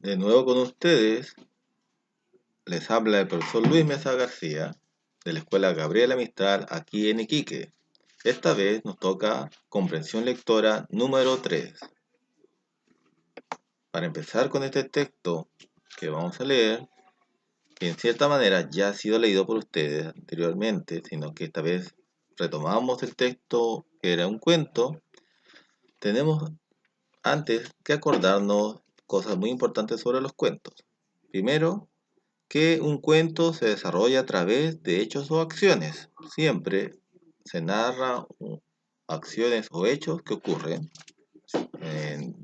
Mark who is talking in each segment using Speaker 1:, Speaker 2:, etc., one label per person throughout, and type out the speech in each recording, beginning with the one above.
Speaker 1: De nuevo con ustedes, les habla el profesor Luis Mesa García de la Escuela Gabriela Mistral aquí en Iquique. Esta vez nos toca comprensión lectora número 3. Para empezar con este texto que vamos a leer, que en cierta manera ya ha sido leído por ustedes anteriormente, sino que esta vez retomamos el texto que era un cuento, tenemos antes que acordarnos cosas muy importantes sobre los cuentos. Primero, que un cuento se desarrolla a través de hechos o acciones. Siempre se narra acciones o hechos que ocurren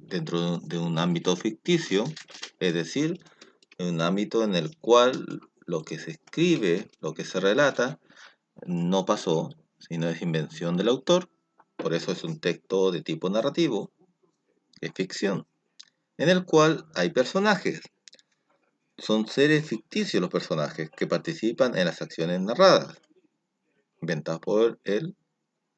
Speaker 1: dentro de un ámbito ficticio, es decir, en un ámbito en el cual lo que se escribe, lo que se relata, no pasó, sino es invención del autor. Por eso es un texto de tipo narrativo, es ficción, en el cual hay personajes. Son seres ficticios los personajes que participan en las acciones narradas, inventadas por el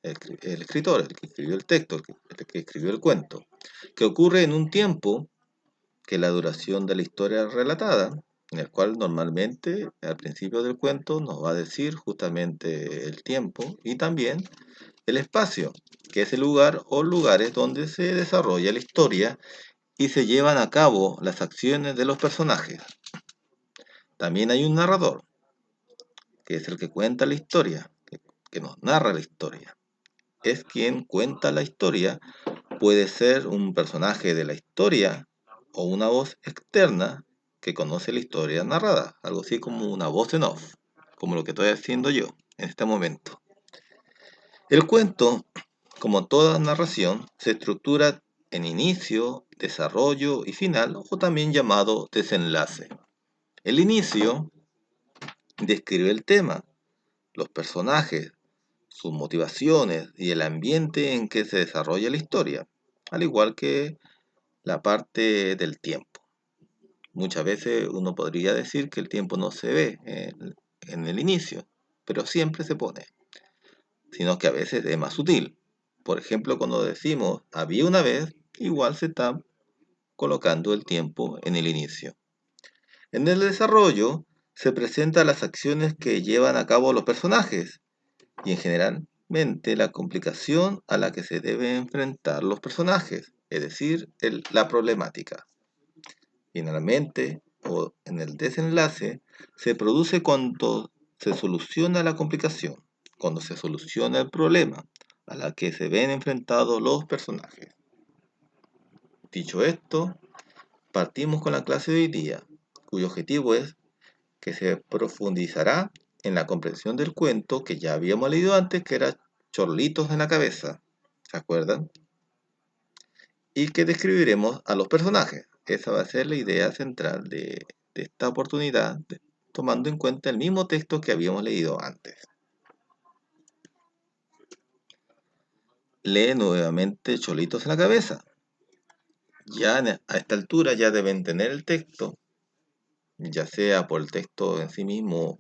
Speaker 1: escritor, el que escribió el texto, el que escribió el cuento, que ocurre en un tiempo que la duración de la historia relatada, en el cual normalmente al principio del cuento nos va a decir justamente el tiempo y también el espacio, que es el lugar o lugares donde se desarrolla la historia y se llevan a cabo las acciones de los personajes. También hay un narrador, que es el que cuenta la historia, que nos narra la historia. Es quien cuenta la historia, puede ser un personaje de la historia o una voz externa que conoce la historia narrada, algo así como una voz en off, como lo que estoy haciendo yo en este momento. El cuento, como toda narración, se estructura en inicio, desarrollo y final, o también llamado desenlace. El inicio describe el tema, los personajes, sus motivaciones y el ambiente en que se desarrolla la historia, al igual que la parte del tiempo. Muchas veces uno podría decir que el tiempo no se ve en el inicio, pero siempre se pone, sino que a veces es más sutil. Por ejemplo, cuando decimos había una vez, igual se está colocando el tiempo en el inicio. En el desarrollo se presentan las acciones que llevan a cabo los personajes y en generalmente la complicación a la que se deben enfrentar los personajes, es decir, la problemática. Finalmente, o en el desenlace, se produce cuando se soluciona la complicación, cuando se soluciona el problema a la que se ven enfrentados los personajes. Dicho esto, partimos con la clase de hoy día, cuyo objetivo es que se profundizará en la comprensión del cuento que ya habíamos leído antes, que era Chorlitos en la cabeza, ¿se acuerdan? Y que describiremos a los personajes. Esa va a ser la idea central de esta oportunidad, tomando en cuenta el mismo texto que habíamos leído antes. Lee nuevamente Chorlitos en la cabeza. Ya a esta altura ya deben tener el texto, ya sea por el texto en sí mismo,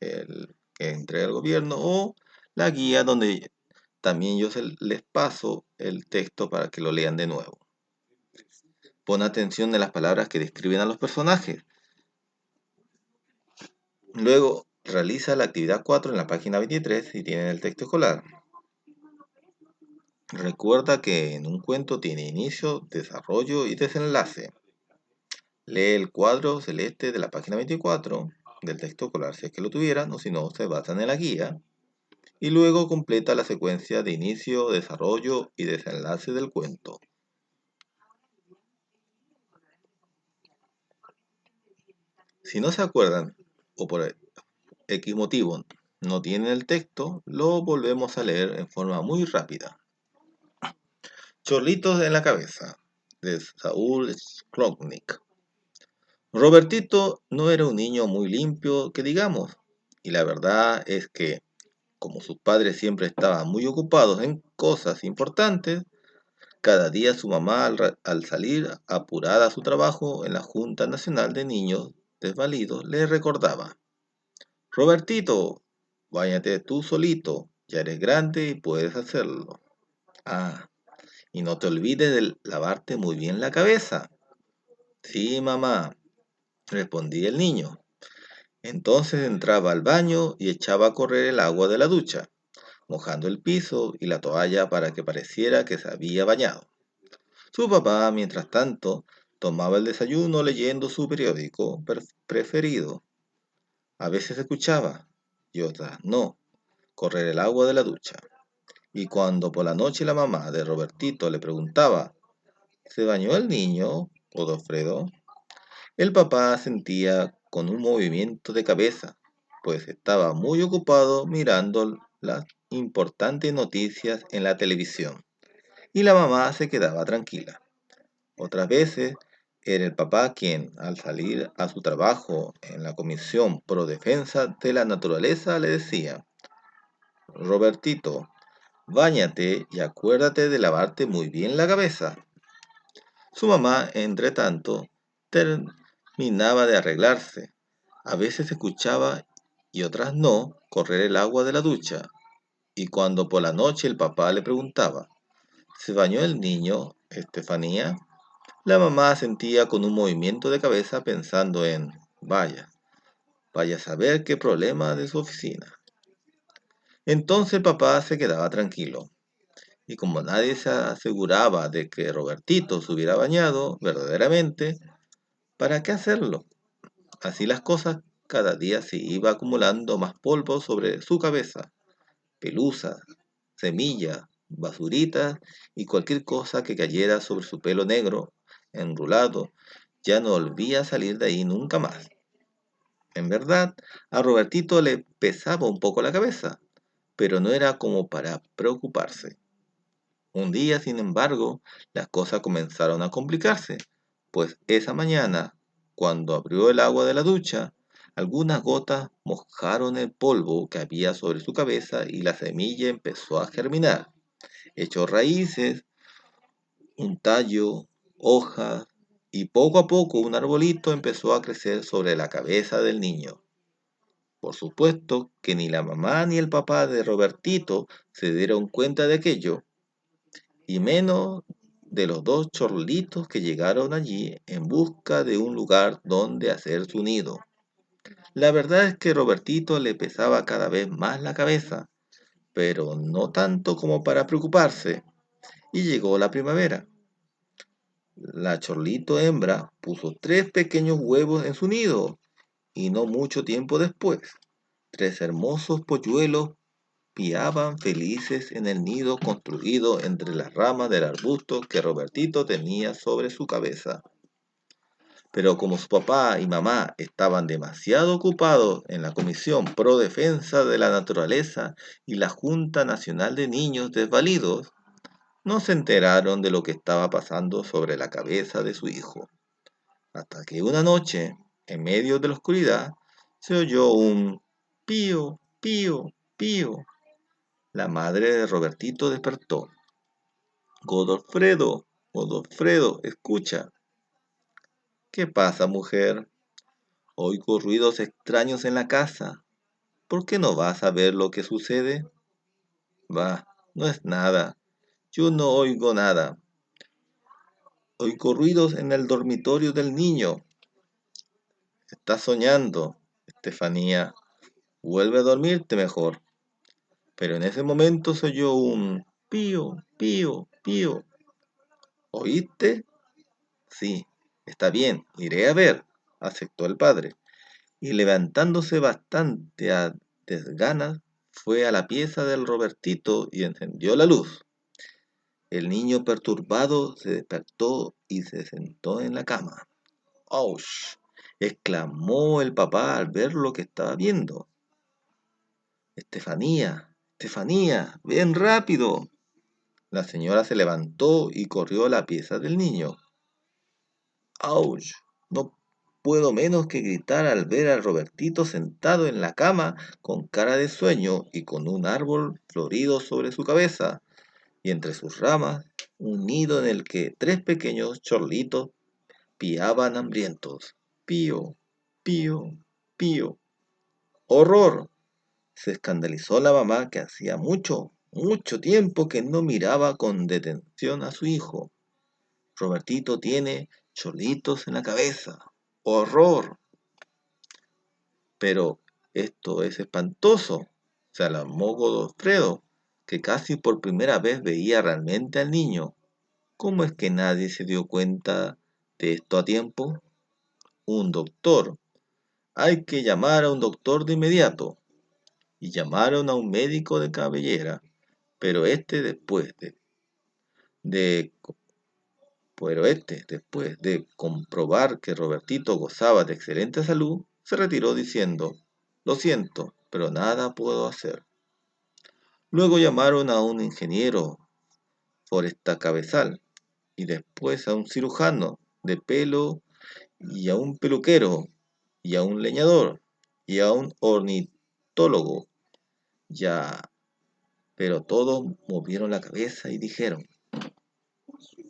Speaker 1: el que entrega el gobierno, o la guía donde también yo les paso el texto para que lo lean de nuevo. Pon atención en las palabras que describen a los personajes. Luego, realiza la actividad 4 en la página 23 si tienen el texto escolar. Recuerda que en un cuento tiene inicio, desarrollo y desenlace. Lee el cuadro celeste de la página 24 del texto escolar si es que lo tuvieran, o si no, se basan en la guía. Y luego completa la secuencia de inicio, desarrollo y desenlace del cuento. Si no se acuerdan, o por X motivo no tienen el texto, lo volvemos a leer en forma muy rápida. Chorlitos en la cabeza, de Saúl Sklodnik. Robertito no era un niño muy limpio, que digamos, y la verdad es que, como sus padres siempre estaban muy ocupados en cosas importantes, cada día su mamá al salir apurada a su trabajo en la Junta Nacional de Niños Desvalidos le recordaba: Robertito, báñate tú solito, ya eres grande y puedes hacerlo. Ah, y no te olvides de lavarte muy bien la cabeza. Sí, mamá, respondía el niño. Entonces entraba al baño y echaba a correr el agua de la ducha, mojando el piso y la toalla para que pareciera que se había bañado. Su papá, mientras tanto, tomaba el desayuno leyendo su periódico preferido. A veces escuchaba, y otras no, correr el agua de la ducha. Y cuando por la noche la mamá de Robertito le preguntaba, ¿se bañó el niño, Godofredo? El papá sentía con un movimiento de cabeza, pues estaba muy ocupado mirando las importantes noticias en la televisión, y la mamá se quedaba tranquila. Otras veces era el papá quien, al salir a su trabajo en la Comisión Pro Defensa de la Naturaleza, le decía, Robertito, báñate y acuérdate de lavarte muy bien la cabeza. Su mamá, entre tanto, terminaba de arreglarse. A veces escuchaba y otras no correr el agua de la ducha. Y cuando por la noche el papá le preguntaba, ¿se bañó el niño, Estefanía? La mamá sentía con un movimiento de cabeza pensando en, vaya a saber qué problema de su oficina. Entonces el papá se quedaba tranquilo. Y como nadie se aseguraba de que Robertito se hubiera bañado verdaderamente, ¿para qué hacerlo? Así las cosas, cada día se iba acumulando más polvo sobre su cabeza, pelusas, semillas, basuritas y cualquier cosa que cayera sobre su pelo negro, enrulado, ya no volvía a salir de ahí nunca más. En verdad, a Robertito le pesaba un poco la cabeza, pero no era como para preocuparse. Un día, sin embargo, las cosas comenzaron a complicarse, pues esa mañana, cuando abrió el agua de la ducha, algunas gotas mojaron el polvo que había sobre su cabeza y la semilla empezó a germinar. Echó raíces, un tallo, hojas, y poco a poco un arbolito empezó a crecer sobre la cabeza del niño. Por supuesto que ni la mamá ni el papá de Robertito se dieron cuenta de aquello, y menos de los dos chorlitos que llegaron allí en busca de un lugar donde hacer su nido. La verdad es que Robertito le pesaba cada vez más la cabeza, pero no tanto como para preocuparse, y llegó la primavera. La chorlito hembra puso 3 pequeños huevos en su nido, y no mucho tiempo después, 3 hermosos polluelos piaban felices en el nido construido entre las ramas del arbusto que Robertito tenía sobre su cabeza. Pero como su papá y mamá estaban demasiado ocupados en la Comisión Pro Defensa de la Naturaleza y la Junta Nacional de Niños Desvalidos, no se enteraron de lo que estaba pasando sobre la cabeza de su hijo. Hasta que una noche, en medio de la oscuridad, se oyó un pío, pío, pío. La madre de Robertito despertó. Godofredo, Godofredo, escucha. ¿Qué pasa, mujer? Oigo ruidos extraños en la casa. ¿Por qué no vas a ver lo que sucede? Va, no es nada. Yo no oigo nada. Oigo ruidos en el dormitorio del niño. Estás soñando, Estefanía. Vuelve a dormirte mejor. Pero en ese momento se oyó un pío, pío, pío. ¿Oíste? Sí, está bien, iré a ver, aceptó el padre, y levantándose bastante a desganas, fue a la pieza del Robertito y encendió la luz. El niño perturbado se despertó y se sentó en la cama. ¡Auch! Exclamó el papá al ver lo que estaba viendo. Estefanía, Estefanía, ven rápido. La señora se levantó y corrió a la pieza del niño. ¡Auch! No puedo menos que gritar al ver al Robertito sentado en la cama con cara de sueño y con un árbol florido sobre su cabeza, y entre sus ramas un nido en el que 3 pequeños chorlitos piaban hambrientos. Pío, pío, pío. ¡Horror! Se escandalizó la mamá que hacía mucho, mucho tiempo que no miraba con detención a su hijo. Robertito tiene cholitos en la cabeza. ¡Horror! Pero esto es espantoso, se alarmó Godofredo, que casi por primera vez veía realmente al niño. ¿Cómo es que nadie se dio cuenta de esto a tiempo? Un doctor. Hay que llamar a un doctor de inmediato. Y llamaron a un médico de cabellera, pero de, después de comprobar que Robertito gozaba de excelente salud, se retiró diciendo, lo siento, pero nada puedo hacer. Luego llamaron a un ingeniero forestacabezal y después a un cirujano de pelo y a un peluquero y a un leñador y a un ornitólogo. Ya, pero todos movieron la cabeza y dijeron,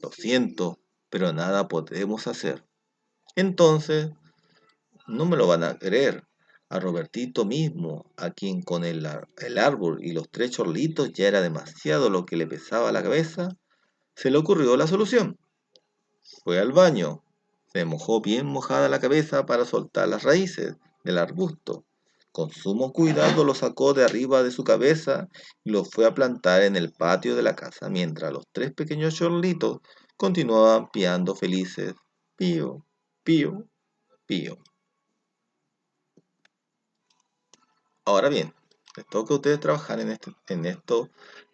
Speaker 1: lo siento, pero nada podemos hacer. Entonces, no me lo van a creer. A Robertito mismo, a quien con el árbol y los tres chorlitos ya era demasiado lo que le pesaba la cabeza, se le ocurrió la solución. Fue al baño, se mojó bien mojada la cabeza para soltar las raíces del arbusto. Con sumo cuidado lo sacó de arriba de su cabeza y lo fue a plantar en el patio de la casa, mientras los tres pequeños chorlitos continuaban piando felices. Pío, pío, pío. Ahora bien, les toca a ustedes trabajar en esto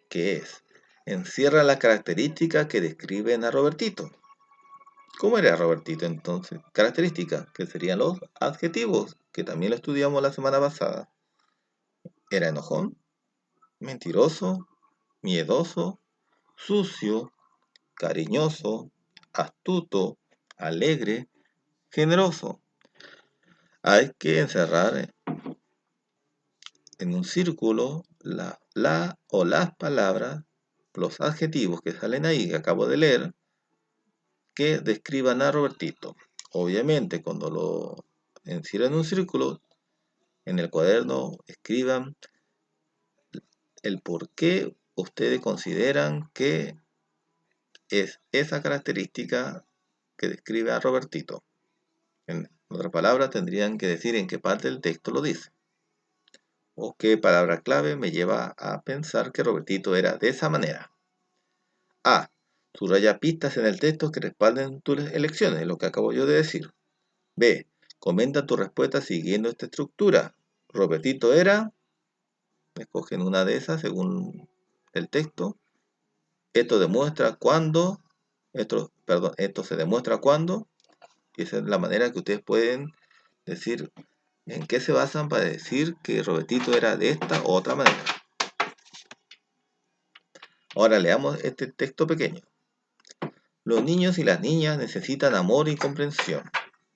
Speaker 1: que es. Encierra las características que describen a Robertito. ¿Cómo era Robertito entonces? Características, que serían los adjetivos, que también lo estudiamos la semana pasada. Era enojón, mentiroso, miedoso, sucio, cariñoso, astuto, alegre, generoso. Hay que encerrar en un círculo la o las palabras, los adjetivos que salen ahí, que acabo de leer, que describan a Robertito. Obviamente, cuando lo encierren en un círculo, en el cuaderno escriban el por qué ustedes consideran que es esa característica que describe a Robertito. En otras palabras, tendrían que decir en qué parte del texto lo dice. O qué palabra clave me lleva a pensar que Robertito era de esa manera. A. Subraya pistas en el texto que respalden tus elecciones, lo que acabo yo de decir. B. Comenta tu respuesta siguiendo esta estructura. Robertito era... Escogen una de esas según el texto. Esto demuestra cuándo... esto se demuestra cuándo. Y esa es la manera que ustedes pueden decir en qué se basan para decir que Robertito era de esta u otra manera. Ahora leamos este texto pequeño. Los niños y las niñas necesitan amor y comprensión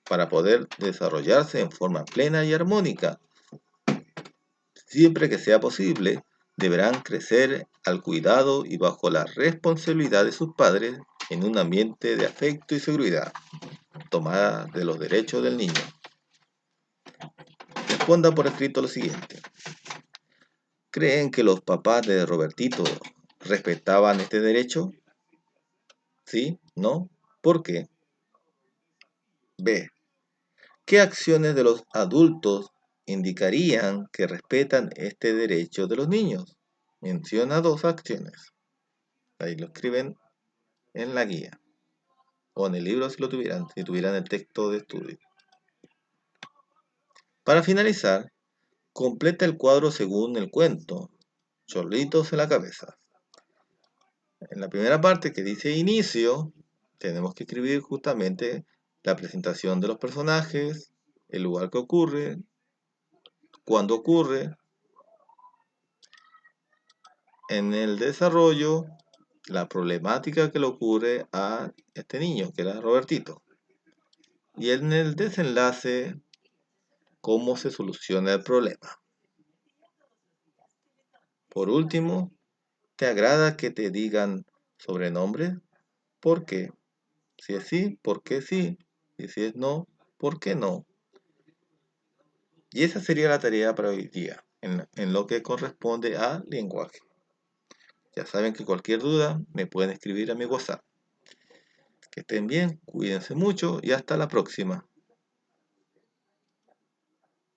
Speaker 1: para poder desarrollarse en forma plena y armónica. Siempre que sea posible, deberán crecer al cuidado y bajo la responsabilidad de sus padres en un ambiente de afecto y seguridad, tomada de los derechos del niño. Responda por escrito lo siguiente. ¿Creen que los papás de Robertito respetaban este derecho? ¿Sí? ¿No? ¿Por qué? B. ¿Qué acciones de los adultos indicarían que respetan este derecho de los niños? Menciona dos acciones. Ahí lo escriben en la guía. O en el libro si tuvieran el texto de estudio. Para finalizar, completa el cuadro según el cuento. Chorlitos en la cabeza. En la primera parte que dice inicio, tenemos que escribir justamente la presentación de los personajes, el lugar que ocurre, cuándo ocurre. En el desarrollo, la problemática que le ocurre a este niño, que era Robertito. Y en el desenlace, cómo se soluciona el problema. Por último, ¿te agrada que te digan sobrenombre? ¿Por qué? Si es sí, ¿por qué sí? Y si es no, ¿por qué no? Y esa sería la tarea para hoy día, en lo que corresponde al lenguaje. Ya saben que cualquier duda me pueden escribir a mi WhatsApp. Que estén bien, cuídense mucho y hasta la próxima.